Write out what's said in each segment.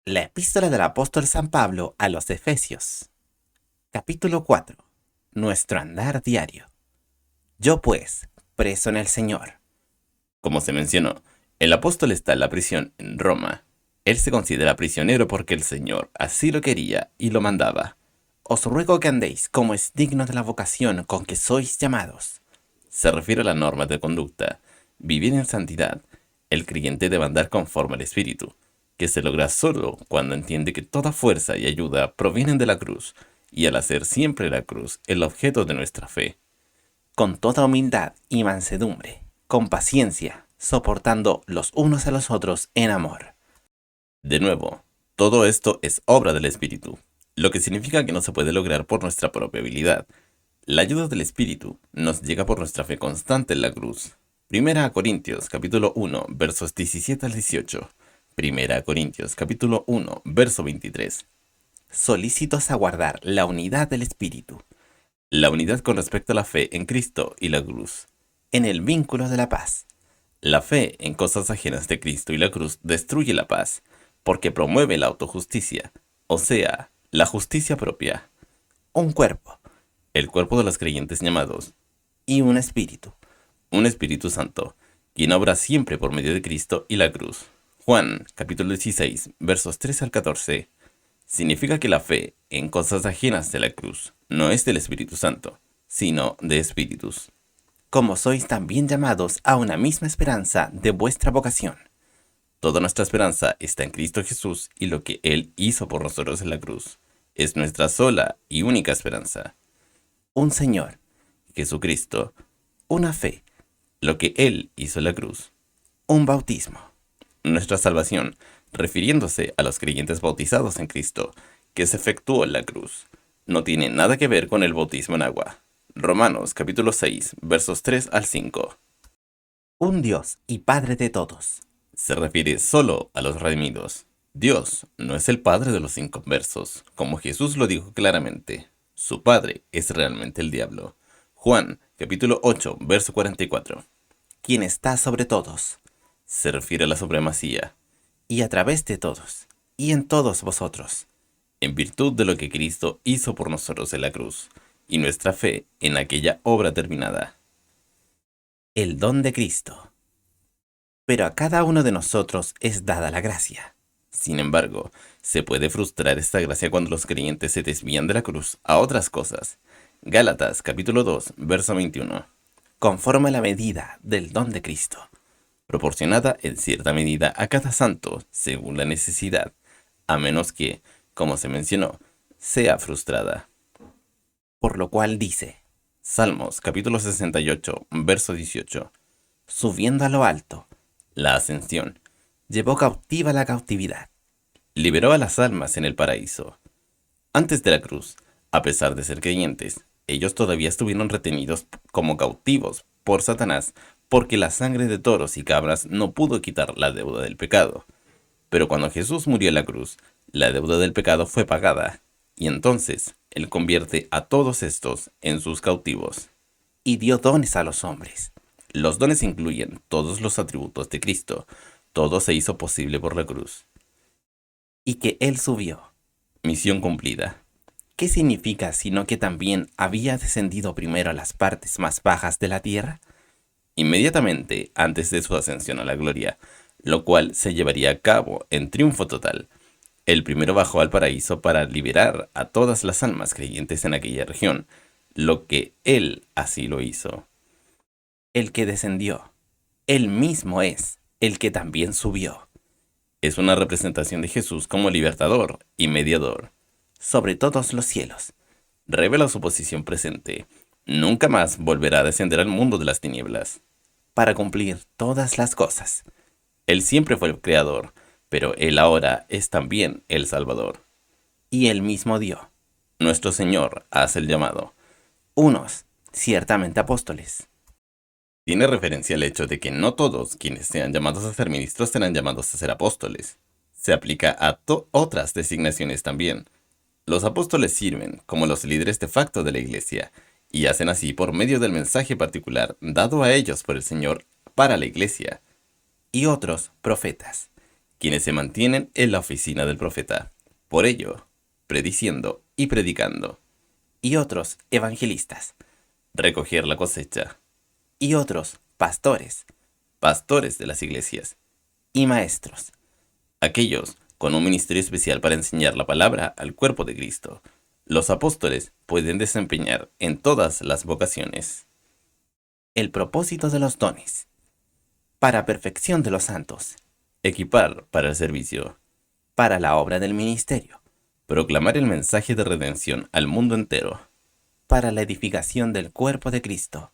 La epístola del apóstol San Pablo a los Efesios. Capítulo 4. Nuestro andar diario. Yo pues, preso en el Señor. Como se mencionó, el apóstol está en la prisión en Roma. Él se considera prisionero porque el Señor así lo quería y lo mandaba. Os ruego que andéis como es digno de la vocación con que sois llamados. Se refiere a la norma de conducta. Vivir en santidad. El creyente debe andar conforme al Espíritu, que se logra solo cuando entiende que toda fuerza y ayuda provienen de la cruz, y al hacer siempre la cruz el objeto de nuestra fe. Con toda humildad y mansedumbre, con paciencia, soportando los unos a los otros en amor. De nuevo, todo esto es obra del Espíritu, lo que significa que no se puede lograr por nuestra propia habilidad. La ayuda del Espíritu nos llega por nuestra fe constante en la cruz. Primera a Corintios, capítulo 1, versos 17 al 18. Primera a Corintios, capítulo 1, verso 23. Solícitos a guardar la unidad del Espíritu, La unidad con respecto a la fe en Cristo y la cruz. en el vínculo de la paz. La fe en cosas ajenas de Cristo y la cruz destruye la paz, porque promueve la autojusticia, o sea, la justicia propia. Un cuerpo El cuerpo de los creyentes llamados y un espíritu. un Espíritu Santo, quien obra siempre por medio de Cristo y la cruz. Juan, capítulo 16, versos 3 al 14. Significa que la fe en cosas ajenas de la cruz no es del Espíritu Santo, sino de espíritus. Como sois también llamados a una misma esperanza de vuestra vocación. Toda nuestra esperanza está en Cristo Jesús y lo que Él hizo por nosotros en la cruz. Es nuestra sola y única esperanza. Un Señor, Jesucristo, una fe, lo que Él hizo en la cruz. un bautismo, Nuestra salvación, refiriéndose a los creyentes bautizados en Cristo, que se efectuó en la cruz, no tiene nada que ver con el bautismo en agua. Romanos capítulo 6, versos 3 al 5. un Dios y Padre de todos, Se refiere solo a los redimidos. Dios no es el Padre de los inconversos, como Jesús lo dijo claramente. Su Padre es realmente el diablo. Juan capítulo 8, verso 44. quien está sobre todos, Se refiere a la supremacía, y a través de todos, y en todos vosotros, en virtud de lo que Cristo hizo por nosotros en la cruz, y nuestra fe en aquella obra terminada. el don de Cristo. Pero a cada uno de nosotros es dada la gracia, Sin embargo, se puede frustrar esta gracia cuando los creyentes se desvían de la cruz a otras cosas. Gálatas capítulo 2, verso 21. conforme a la medida del don de Cristo, Proporcionada en cierta medida a cada santo según la necesidad, a menos que, como se mencionó, sea frustrada. por lo cual dice, Salmos capítulo 68, verso 18. subiendo a lo alto, La ascensión. llevó cautiva la cautividad, Liberó a las almas en el paraíso. Antes de la cruz, a pesar de ser creyentes, ellos todavía estuvieron retenidos como cautivos por Satanás porque la sangre de toros y cabras no pudo quitar la deuda del pecado. Pero cuando Jesús murió en la cruz, la deuda del pecado fue pagada, y entonces Él convierte a todos estos en sus cautivos. y dio dones a los hombres, Los dones incluyen todos los atributos de Cristo. Todo se hizo posible por la cruz. y que Él subió. Misión cumplida. ¿Qué significa sino que también había descendido primero a las partes más bajas de la tierra? Inmediatamente antes de su ascensión a la gloria, lo cual se llevaría a cabo en triunfo total. El primero bajó al paraíso para liberar a todas las almas creyentes en aquella región, lo que Él así lo hizo. El que descendió, Él mismo es el que también subió, Es una representación de Jesús como libertador y mediador. sobre todos los cielos, Revela su posición presente. Nunca más volverá a descender al mundo de las tinieblas. para cumplir todas las cosas, Él siempre fue el creador, pero Él ahora es también el Salvador. y Él mismo dio, Nuestro Señor hace el llamado. unos, ciertamente apóstoles, Tiene referencia al hecho de que no todos quienes sean llamados a ser ministros serán llamados a ser apóstoles. Se aplica a otras designaciones también. Los apóstoles sirven como los líderes de facto de la iglesia y hacen así por medio del mensaje particular dado a ellos por el Señor para la iglesia. y otros profetas, quienes se mantienen en la oficina del profeta. Por ello, prediciendo y predicando. Y otros evangelistas. Recoger la cosecha. Y otros pastores. Pastores de las iglesias. Y maestros. Aquellos con un ministerio especial para enseñar la palabra al cuerpo de Cristo. Los apóstoles pueden desempeñar en todas las vocaciones. El propósito de los dones. Para perfección de los santos. Equipar para el servicio. Para la obra del ministerio. Proclamar el mensaje de redención al mundo entero. Para la edificación del cuerpo de Cristo.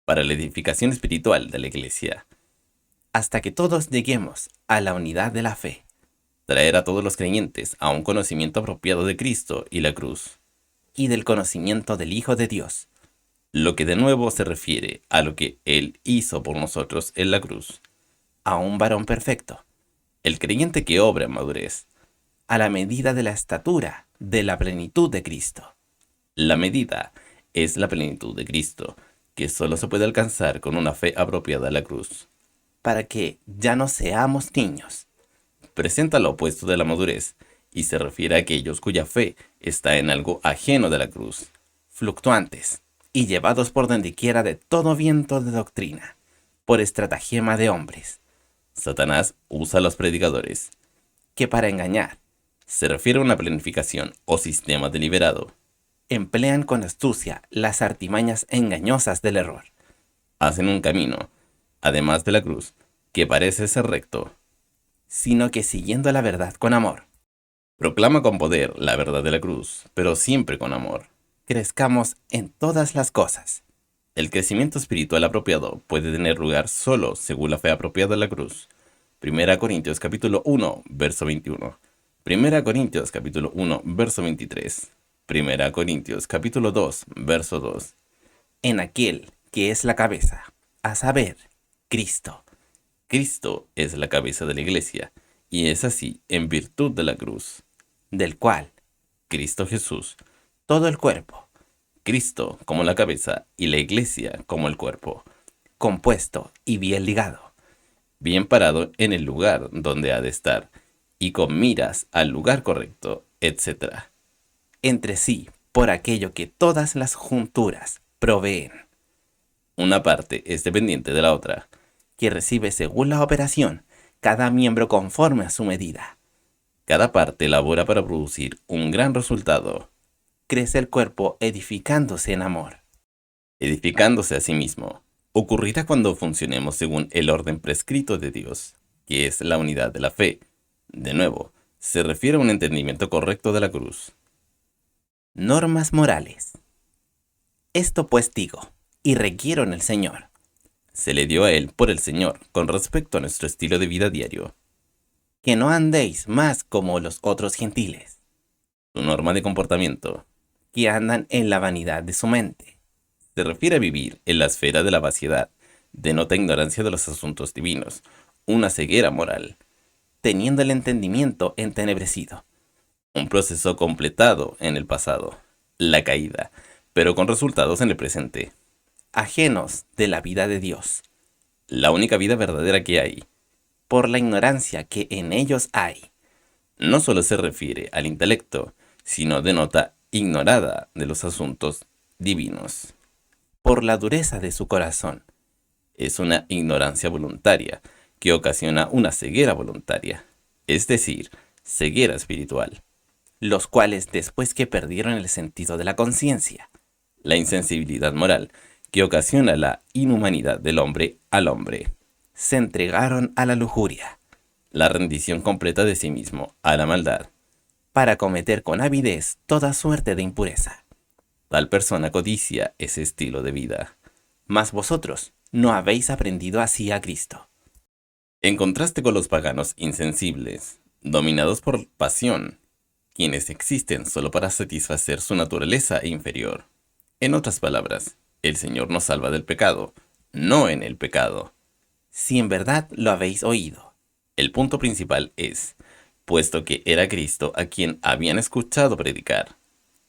Para la edificación espiritual de la iglesia. Hasta que todos lleguemos a la unidad de la fe. Traer a todos los creyentes a un conocimiento apropiado de Cristo y la cruz. Y del conocimiento del Hijo de Dios. Lo que de nuevo se refiere a lo que Él hizo por nosotros en la cruz. A un varón perfecto. El creyente que obra en madurez. A la medida de la estatura de la plenitud de Cristo. La medida es la plenitud de Cristo, que solo se puede alcanzar con una fe apropiada a la cruz. Para que ya no seamos niños. Presenta lo opuesto de la madurez y se refiere a aquellos cuya fe está en algo ajeno de la cruz. Fluctuantes y llevados por dondequiera de todo viento de doctrina, por estratagema de hombres. Satanás usa a los predicadores, que para engañar se refiere a una planificación o sistema deliberado. Emplean con astucia las artimañas engañosas del error. Hacen un camino, además de la cruz, que parece ser recto, sino que siguiendo la verdad con amor. Proclama con poder la verdad de la cruz, pero siempre con amor. Crezcamos en todas las cosas. El crecimiento espiritual apropiado puede tener lugar solo según la fe apropiada a la cruz. 1 Corintios capítulo 1, verso 21. 1 Corintios capítulo 1, verso 23. 1 Corintios capítulo 2, verso 2. En aquel que es la cabeza, a saber, Cristo. Cristo es la cabeza de la iglesia, y es así en virtud de la cruz, del cual Cristo Jesús, todo el cuerpo, Cristo como la cabeza y la iglesia como el cuerpo, compuesto y bien ligado, bien parado en el lugar donde ha de estar, y con miras al lugar correcto, etc. Entre sí, por aquello que todas las junturas proveen. Una parte es dependiente de la otra, que recibe según la operación, cada miembro conforme a su medida. Cada parte labora para producir un gran resultado. Crece el cuerpo edificándose en amor. Edificándose a sí mismo. Ocurrirá cuando funcionemos según el orden prescrito de Dios, que es la unidad de la fe. De nuevo, se refiere a un entendimiento correcto de la cruz. Normas morales. Esto pues digo, y requiero en el Señor. Se le dio a él por el Señor con respecto a nuestro estilo de vida diario. Que no andéis más como los otros gentiles. Su norma de comportamiento. Que andan en la vanidad de su mente. Se refiere a vivir en la esfera de la vaciedad, denota ignorancia de los asuntos divinos, una ceguera moral. Teniendo el entendimiento entenebrecido. Un proceso completado en el pasado, la caída, pero con resultados en el presente. Ajenos de la vida de Dios. La única vida verdadera que hay. Por la ignorancia que en ellos hay. No solo se refiere al intelecto, sino denota ignorada de los asuntos divinos. Por la dureza de su corazón. Es una ignorancia voluntaria que ocasiona una ceguera voluntaria, es decir, ceguera espiritual. Los cuales, después que perdieron el sentido de la conciencia, la insensibilidad moral, que ocasiona la inhumanidad del hombre al hombre, se entregaron a la lujuria, la rendición completa de sí mismo a la maldad, para cometer con avidez toda suerte de impureza. Tal persona codicia ese estilo de vida. Mas vosotros no habéis aprendido así a Cristo. En contraste con los paganos insensibles, dominados por pasión, quienes existen solo para satisfacer su naturaleza inferior. En otras palabras, el Señor nos salva del pecado, no en el pecado. Si en verdad lo habéis oído. El punto principal es, puesto que era Cristo a quien habían escuchado predicar,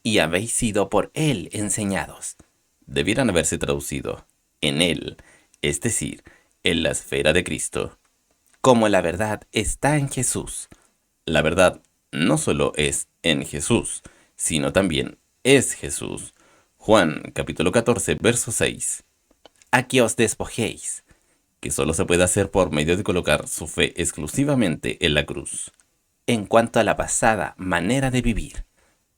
y habéis sido por Él enseñados. Debieran haberse traducido, en Él, es decir, en la esfera de Cristo. como la verdad está en Jesús. La verdad no solo es en Jesús, sino también es Jesús. Juan capítulo 14, verso 6. A que os despojéis, Que solo se puede hacer por medio de colocar su fe exclusivamente en la cruz, en cuanto a la pasada manera de vivir,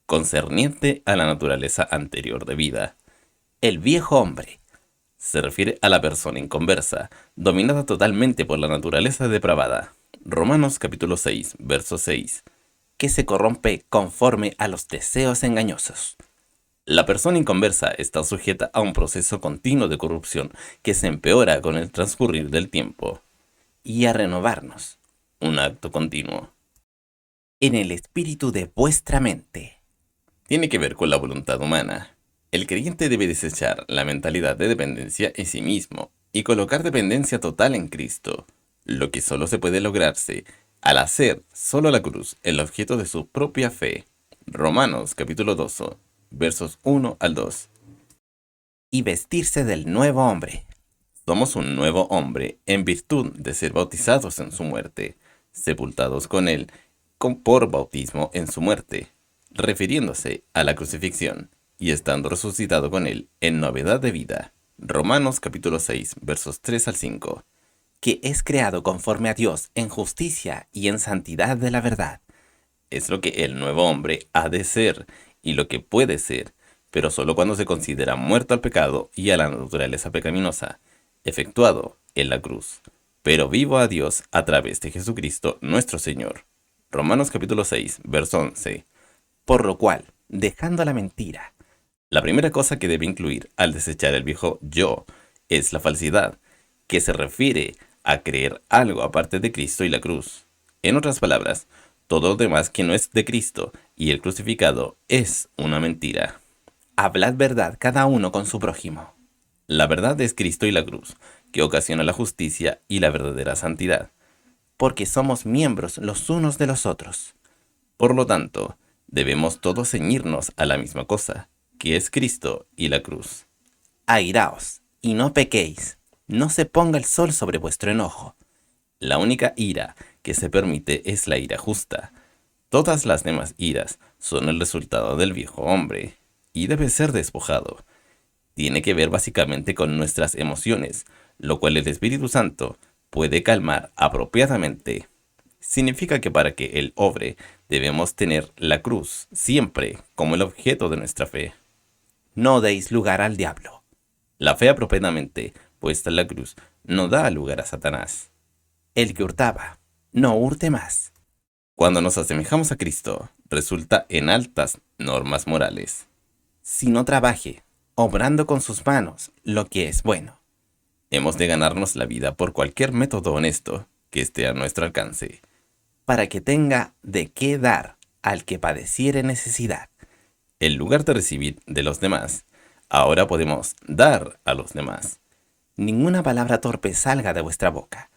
concerniente a la naturaleza anterior de vida. el viejo hombre, Se refiere a la persona inconversa, dominada totalmente por la naturaleza depravada. Romanos capítulo 6, verso 6. que se corrompe conforme a los deseos engañosos. La persona inconversa está sujeta a un proceso continuo de corrupción que se empeora con el transcurrir del tiempo. Y a renovarnos Un acto continuo. en el espíritu de vuestra mente. Tiene que ver con la voluntad humana. El creyente debe desechar la mentalidad de dependencia en sí mismo y colocar dependencia total en Cristo, lo que solo se puede lograrse al hacer solo la cruz el objeto de su propia fe. Romanos capítulo 2, versos 1 al 2. Y vestirse del nuevo hombre, Somos un nuevo hombre en virtud de ser bautizados en su muerte, sepultados con él por bautismo en su muerte, refiriéndose a la crucifixión, y estando resucitado con él en novedad de vida. Romanos capítulo 6, versos 3 al 5. que es creado conforme a Dios en justicia y en santidad de la verdad. Es lo que el nuevo hombre ha de ser y lo que puede ser, pero solo cuando se considera muerto al pecado y a la naturaleza pecaminosa, efectuado en la cruz, pero vivo a Dios a través de Jesucristo nuestro Señor. Romanos capítulo 6, verso 11. Por lo cual, dejando la mentira, La primera cosa que debe incluir al desechar el viejo yo es la falsedad, que se refiere a creer algo aparte de Cristo y la cruz. En otras palabras, todo lo demás que no es de Cristo y el crucificado es una mentira. hablad verdad cada uno con su prójimo, La verdad es Cristo y la cruz, que ocasiona la justicia y la verdadera santidad. porque somos miembros los unos de los otros. Por lo tanto, debemos todos ceñirnos a la misma cosa, que es Cristo y la cruz. Airaos, y no pequéis, no se ponga el sol sobre vuestro enojo. La única ira que se permite es la ira justa. Todas las demás iras son el resultado del viejo hombre, y debe ser despojado. Tiene que ver básicamente con nuestras emociones, lo cual el Espíritu Santo puede calmar apropiadamente. Significa que para que Él obre, debemos tener la cruz siempre como el objeto de nuestra fe. No deis lugar al diablo. La fe apropiadamente puesta en la cruz no da lugar a Satanás. El que hurtaba, no hurte más, Cuando nos asemejamos a Cristo, resulta en altas normas morales. sino trabaje, obrando con sus manos lo que es bueno, Hemos de ganarnos la vida por cualquier método honesto que esté a nuestro alcance. para que tenga de qué dar al que padeciere necesidad. En lugar de recibir de los demás, ahora podemos dar a los demás. Ninguna palabra torpe salga de vuestra boca,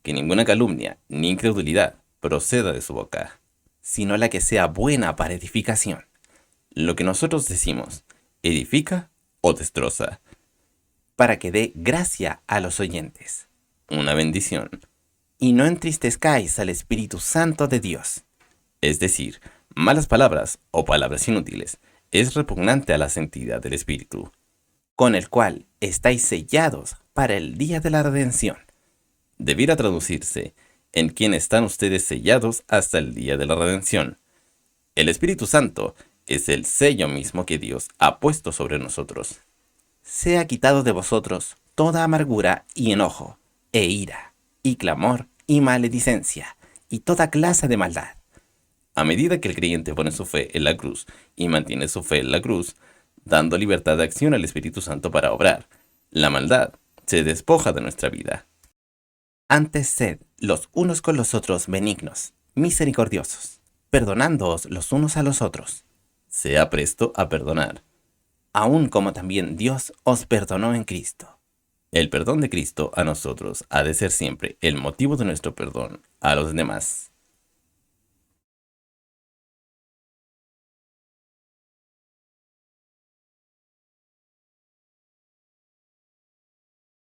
Que ninguna calumnia ni incredulidad proceda de su boca. sino la que sea buena para edificación, Lo que nosotros decimos, ¿edifica o destroza? para que dé gracia a los oyentes. Una bendición. Y no entristezcáis al Espíritu Santo de Dios, Es decir, malas palabras o palabras inútiles es repugnante a la santidad del Espíritu. con el cual estáis sellados para el día de la redención. Debiera traducirse en quien están ustedes sellados hasta el día de la redención. El Espíritu Santo es el sello mismo que Dios ha puesto sobre nosotros. Sea quitado de vosotros toda amargura y enojo, e ira, y clamor, y maledicencia, y toda clase de maldad. A medida que el creyente pone su fe en la cruz y mantiene su fe en la cruz, dando libertad de acción al Espíritu Santo para obrar, la maldad se despoja de nuestra vida. Antes sed los unos con los otros benignos, misericordiosos, perdonándoos los unos a los otros, Sea presto a perdonar. aun como también Dios os perdonó en Cristo. El perdón de Cristo a nosotros ha de ser siempre el motivo de nuestro perdón a los demás.